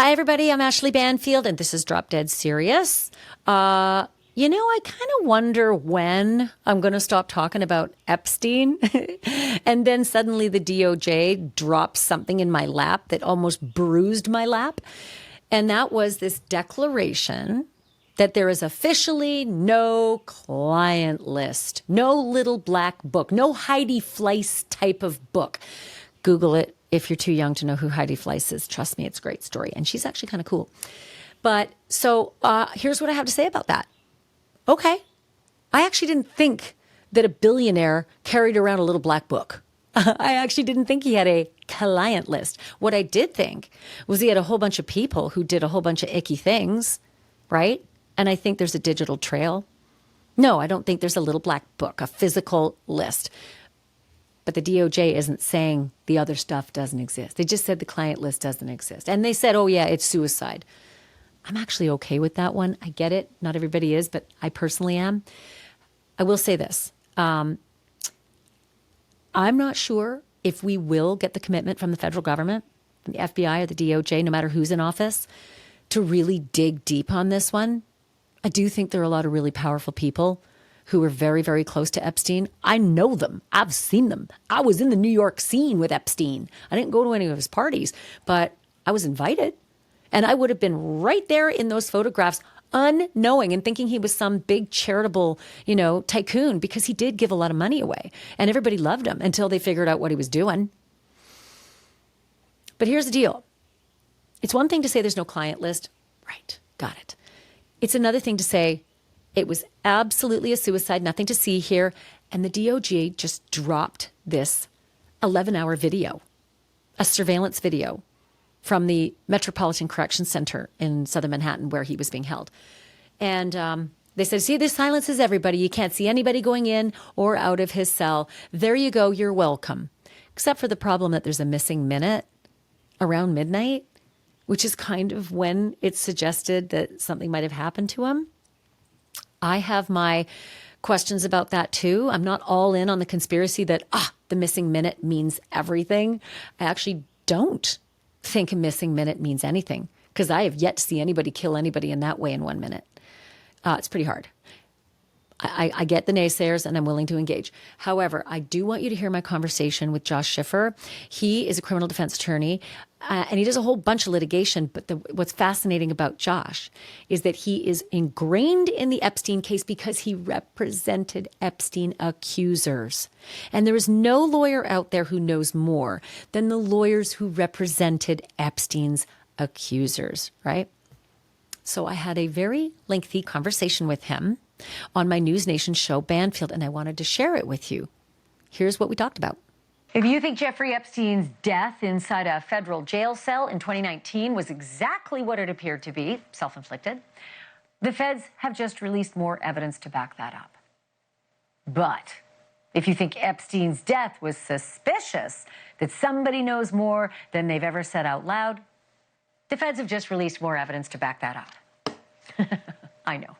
Hi, everybody. I'm Ashleigh Banfield, and this is Drop Dead Serious. I kind of wonder when I'm going to stop talking about Epstein. And then suddenly the DOJ drops something in my lap that almost bruised my lap. And that was this declaration that there is officially no client list, no little black book, no Heidi Fleiss type of book. Google it if you're too young to know who Heidi Fleiss is. Trust me, it's a great story. And she's actually kind of cool. But so here's what I have to say about that. Okay. I actually didn't think that a billionaire carried around a little black book. I actually didn't think he had a client list. What I did think was he had a whole bunch of people who did a whole bunch of icky things, right? And I think there's a digital trail. No, I don't think there's a little black book, a physical list. But the DOJ isn't saying the other stuff doesn't exist. They just said the client list doesn't exist. And they said, oh, yeah, it's suicide. I'm actually okay with that one. I get it. Not everybody is, but I personally am. I will say this. I'm not sure if we will get the commitment from the federal government, from the FBI or the DOJ, no matter who's in office, to really dig deep on this one. I do think there are a lot of really powerful people who were very, very close to Epstein. I know them. I've seen them. I was in the New York scene with Epstein. I didn't go to any of his parties, but I was invited. And I would have been right there in those photographs, unknowing and thinking he was some big charitable, tycoon, because he did give a lot of money away. And everybody loved him until they figured out what he was doing. But here's the deal. It's one thing to say there's no client list. Right. Got it. It's another thing to say it was absolutely a suicide, nothing to see here. And the DOJ just dropped this 11-hour video, a surveillance video from the Metropolitan Correction Center in southern Manhattan where he was being held. And they said, see, this silences everybody. You can't see anybody going in or out of his cell. There you go. You're welcome. Except for the problem that there's a missing minute around midnight, which is kind of when it's suggested that something might have happened to him. I have my questions about that too. I'm not all in on the conspiracy that, the missing minute means everything. I actually don't think a missing minute means anything because I have yet to see anybody kill anybody in that way in 1 minute. It's pretty hard. I get the naysayers and I'm willing to engage. However, I do want you to hear my conversation with Josh Schiffer. He is a criminal defense attorney and he does a whole bunch of litigation. But what's fascinating about Josh is that he is ingrained in the Epstein case because he represented Epstein accusers. And there is no lawyer out there who knows more than the lawyers who represented Epstein's accusers, right? So I had a very lengthy conversation with him on my NewsNation show, Banfield, and I wanted to share it with you. Here's what we talked about. If you think Jeffrey Epstein's death inside a federal jail cell in 2019 was exactly what it appeared to be, self-inflicted, the feds have just released more evidence to back that up. But if you think Epstein's death was suspicious, that somebody knows more than they've ever said out loud, the feds have just released more evidence to back that up. I know.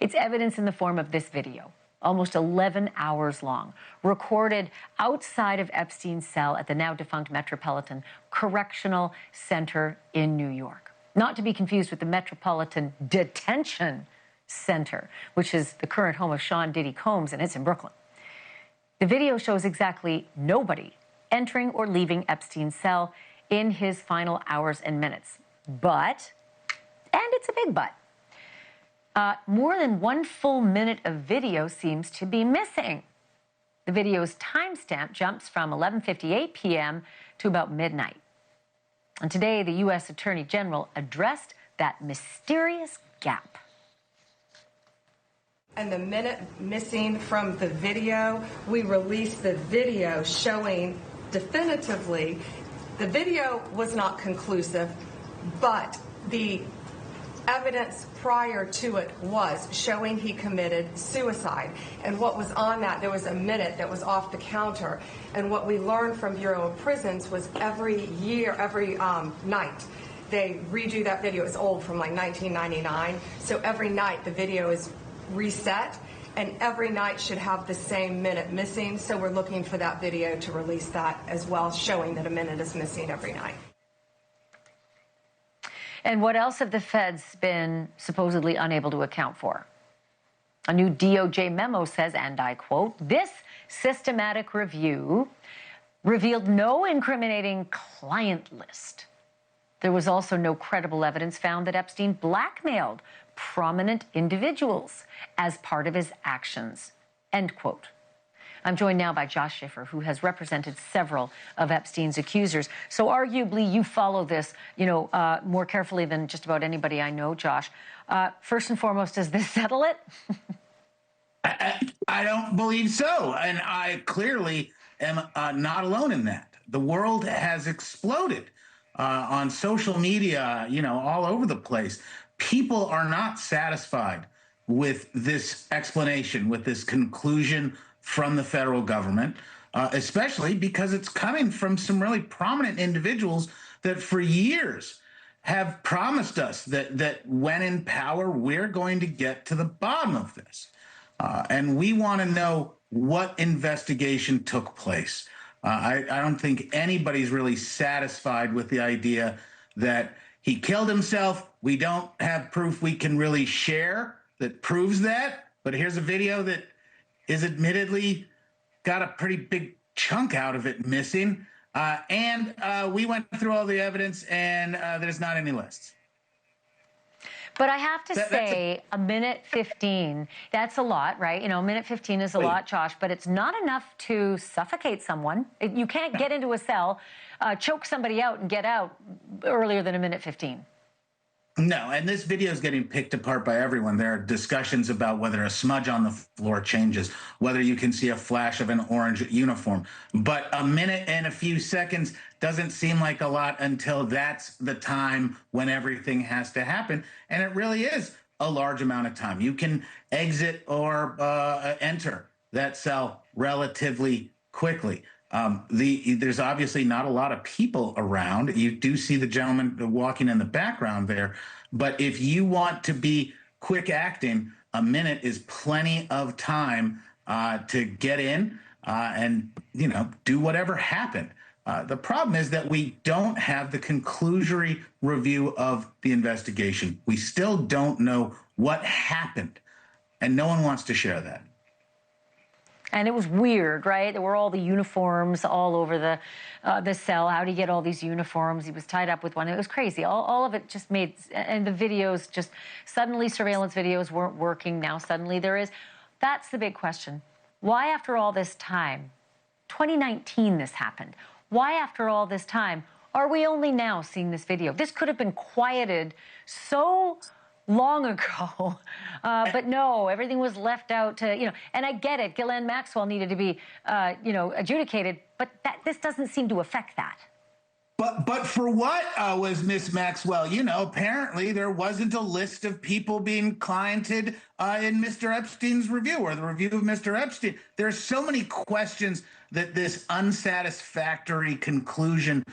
It's evidence in the form of this video, almost 11 hours long, recorded outside of Epstein's cell at the now defunct Metropolitan Correctional Center in New York. Not to be confused with the Metropolitan Detention Center, which is the current home of Sean Diddy Combs, and it's in Brooklyn. The video shows exactly nobody entering or leaving Epstein's cell in his final hours and minutes. But, and it's a big but, more than 1 full minute of video seems to be missing. The video's timestamp jumps from 11:58 p.m. to about midnight. And today, the U.S. Attorney General addressed that mysterious gap. And the minute missing from the video, we released the video showing definitively the video was not conclusive, but the evidence prior to it was showing he committed suicide. And what was on that, there was a minute that was off the counter. And what we learned from Bureau of Prisons was every night, they redo that video. It's old, from like 1999. So every night the video is reset, and every night should have the same minute missing. So we're looking for that video to release that as well, showing that a minute is missing every night. And what else have the feds been supposedly unable to account for? A new DOJ memo says, and I quote, "This systematic review revealed no incriminating client list. There was also no credible evidence found that Epstein blackmailed prominent individuals as part of his actions." End quote. I'm joined now by Josh Schiffer, who has represented several of Epstein's accusers. So arguably, you follow this, more carefully than just about anybody I know, Josh. First and foremost, does this settle it? I don't believe so. And I clearly am not alone in that. The world has exploded on social media, all over the place. People are not satisfied with this explanation, with this conclusion from the federal government, especially because it's coming from some really prominent individuals that for years have promised us that when in power, we're going to get to the bottom of this. And we want to know what investigation took place. I don't think anybody's really satisfied with the idea that he killed himself. We don't have proof we can really share that proves that. But here's a video that is admittedly got a pretty big chunk out of it missing. And we went through all the evidence, and there's not any lists. But I have to say, a minute 15, that's a lot, right? A minute 15 is a lot, Josh, but it's not enough to suffocate someone. You can't get into a cell, choke somebody out and get out earlier than a minute 15. No, and this video is getting picked apart by everyone. There are discussions about whether a smudge on the floor changes, whether you can see a flash of an orange uniform. But a minute and a few seconds doesn't seem like a lot until that's the time when everything has to happen. And it really is a large amount of time. You can exit or enter that cell relatively quickly. There's obviously not a lot of people around. You do see the gentleman walking in the background there. But if you want to be quick acting, a minute is plenty of time to get in and, do whatever happened. The problem is that we don't have the conclusory review of the investigation. We still don't know what happened, and no one wants to share that. And it was weird, right? There were all the uniforms all over the cell. How did he get all these uniforms? He was tied up with one. It was crazy. All of it just made, and the videos just, suddenly surveillance videos weren't working. Now suddenly there is. That's the big question. Why after all this time, 2019 this happened, why after all this time are we only now seeing this video? This could have been quieted so long ago, but no, everything was left out to, and I get it, Ghislaine Maxwell needed to be, adjudicated, but this doesn't seem to affect that. But for what was Miss Maxwell? Apparently there wasn't a list of people being cliented in Mr. Epstein's review or the review of Mr. Epstein. There's so many questions that this unsatisfactory conclusion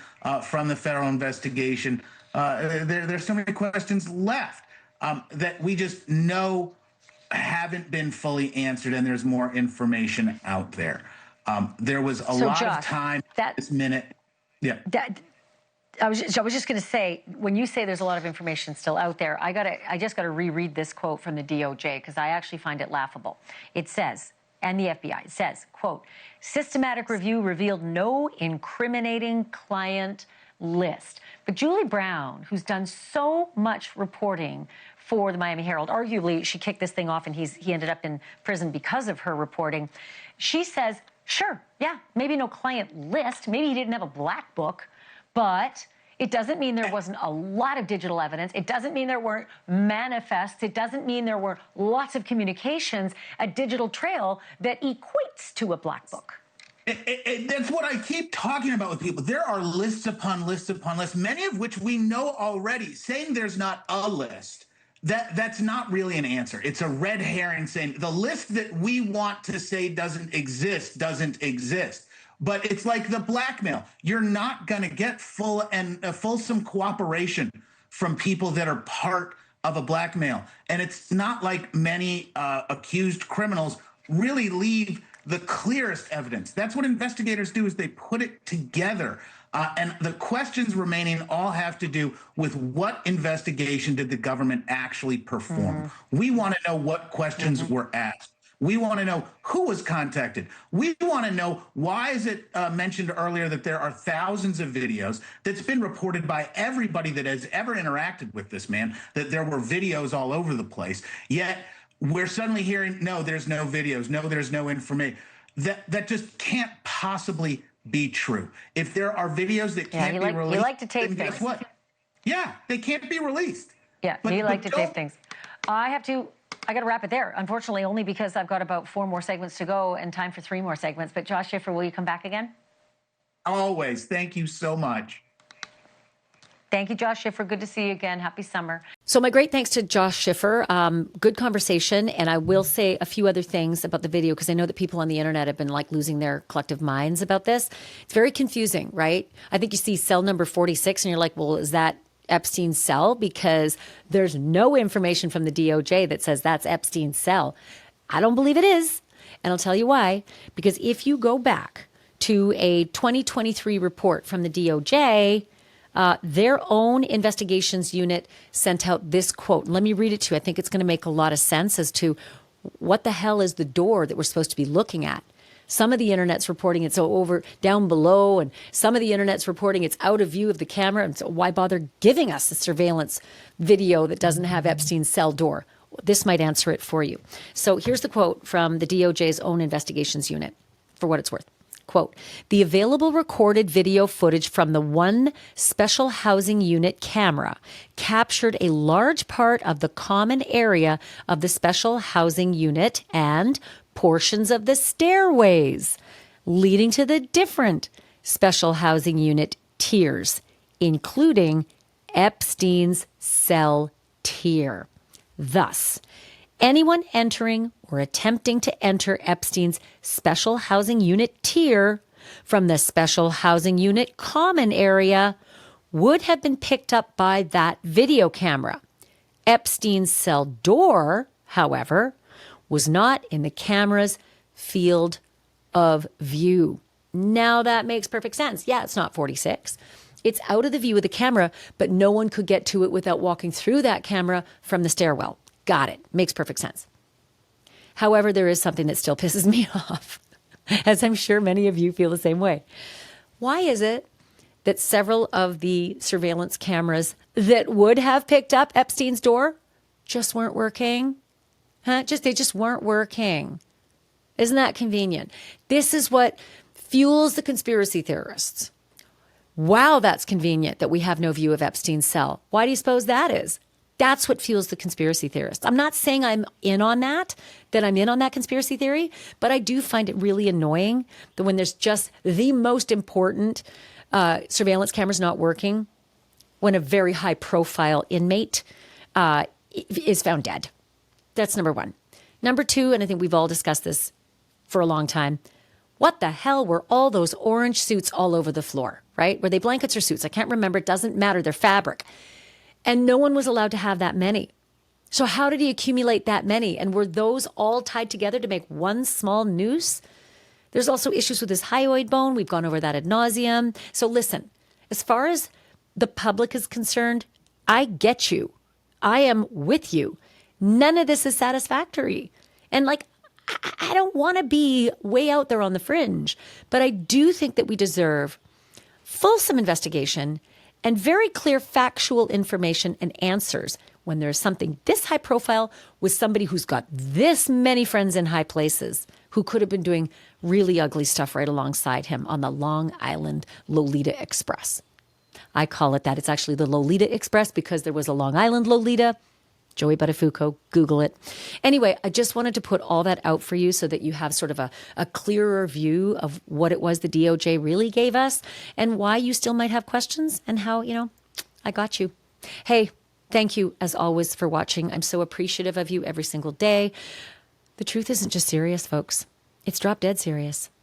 from the federal investigation, there's so many questions left. That we just know haven't been fully answered, and there's more information out there. There was a lot of time this minute. Yeah. I was just going to say, when you say there's a lot of information still out there, I just got to reread this quote from the DOJ because I actually find it laughable. It says, and the FBI, it says, quote, "Systematic review revealed no incriminating client list." But Julie Brown, who's done so much reporting for the Miami Herald, arguably she kicked this thing off and he ended up in prison because of her reporting. She says, sure, yeah, maybe no client list, maybe he didn't have a black book, but it doesn't mean there wasn't a lot of digital evidence. It doesn't mean there weren't manifests. It doesn't mean there were lots of communications, a digital trail that equates to a black book. That's what I keep talking about with people. There are lists upon lists upon lists, many of which we know already. Saying there's not a list, that's not really an answer. It's a red herring saying the list that we want to say doesn't exist. But it's like the blackmail. You're not going to get full and fulsome cooperation from people that are part of a blackmail. And it's not like many accused criminals really leave the clearest evidence. That's what investigators do, is they put it together. And the questions remaining all have to do with what investigation did the government actually perform. We want to know what questions were asked. We want to know who was contacted. We want to know why is it mentioned earlier that there are thousands of videos that's been reported by everybody that has ever interacted with this man, that there were videos all over the place. Yet we're suddenly hearing, no, there's no videos. No, there's no information. That just can't possibly be true. If there are videos that can't be released, you like to tape then guess things. what? Yeah, they can't be released. Yeah, you like to tape things. I got to wrap it there, unfortunately, only because I've got about 4 more segments to go and time for 3 more segments. But Josh Schiffer, will you come back again? Always. Thank you so much. Thank you, Josh Schiffer. Good to see you again. Happy summer. So my great thanks to Josh Schiffer. Good conversation. And I will say a few other things about the video because I know that people on the internet have been like losing their collective minds about this. It's very confusing, right? I think you see cell number 46 and you're like, well, is that Epstein's cell? Because there's no information from the DOJ that says that's Epstein's cell. I don't believe it is. And I'll tell you why. Because if you go back to a 2023 report from the DOJ, their own investigations unit sent out this quote. Let me read it to you. I think it's going to make a lot of sense as to what the hell is the door that we're supposed to be looking at. Some of the internet's reporting it's over down below, and some of the internet's reporting it's out of view of the camera. And so why bother giving us a surveillance video that doesn't have Epstein's cell door? This might answer it for you. So here's the quote from the DOJ's own investigations unit, for what it's worth. Quote, the available recorded video footage from the one special housing unit camera captured a large part of the common area of the special housing unit and portions of the stairways leading to the different special housing unit tiers, including Epstein's cell tier. Thus, anyone entering or attempting to enter Epstein's special housing unit tier from the special housing unit common area would have been picked up by that video camera. Epstein's cell door, however, was not in the camera's field of view. Now that makes perfect sense. Yeah, it's not 46. It's out of the view of the camera, but no one could get to it without walking through that camera from the stairwell. Got it. Makes perfect sense. However, there is something that still pisses me off, as I'm sure many of you feel the same way. Why is it that several of the surveillance cameras that would have picked up Epstein's door just weren't working? They just weren't working. Isn't that convenient? This is what fuels the conspiracy theorists. Wow, that's convenient that we have no view of Epstein's cell. Why do you suppose that is? That's what fuels the conspiracy theorists. I'm not saying I'm in on that I'm in on that conspiracy theory, but I do find it really annoying that when there's just the most important surveillance cameras not working, when a very high profile inmate is found dead. That's number one. Number two, and I think we've all discussed this for a long time, what the hell were all those orange suits all over the floor, right? Were they blankets or suits? I can't remember. It doesn't matter. They're fabric. And no one was allowed to have that many. So how did he accumulate that many? And were those all tied together to make one small noose? There's also issues with his hyoid bone. We've gone over that ad nauseum. So listen, as far as the public is concerned, I get you. I am with you. None of this is satisfactory. And I don't want to be way out there on the fringe, but I do think that we deserve fulsome investigation and very clear factual information and answers when there's something this high profile with somebody who's got this many friends in high places who could have been doing really ugly stuff right alongside him on the Long Island Lolita Express. I call it that. It's actually the Lolita Express because there was a Long Island Lolita. Joey Buttafuoco, Google it. Anyway, I just wanted to put all that out for you so that you have sort of a clearer view of what it was the DOJ really gave us and why you still might have questions and how, I got you. Hey, thank you as always for watching. I'm so appreciative of you every single day. The truth isn't just serious, folks. It's drop dead serious.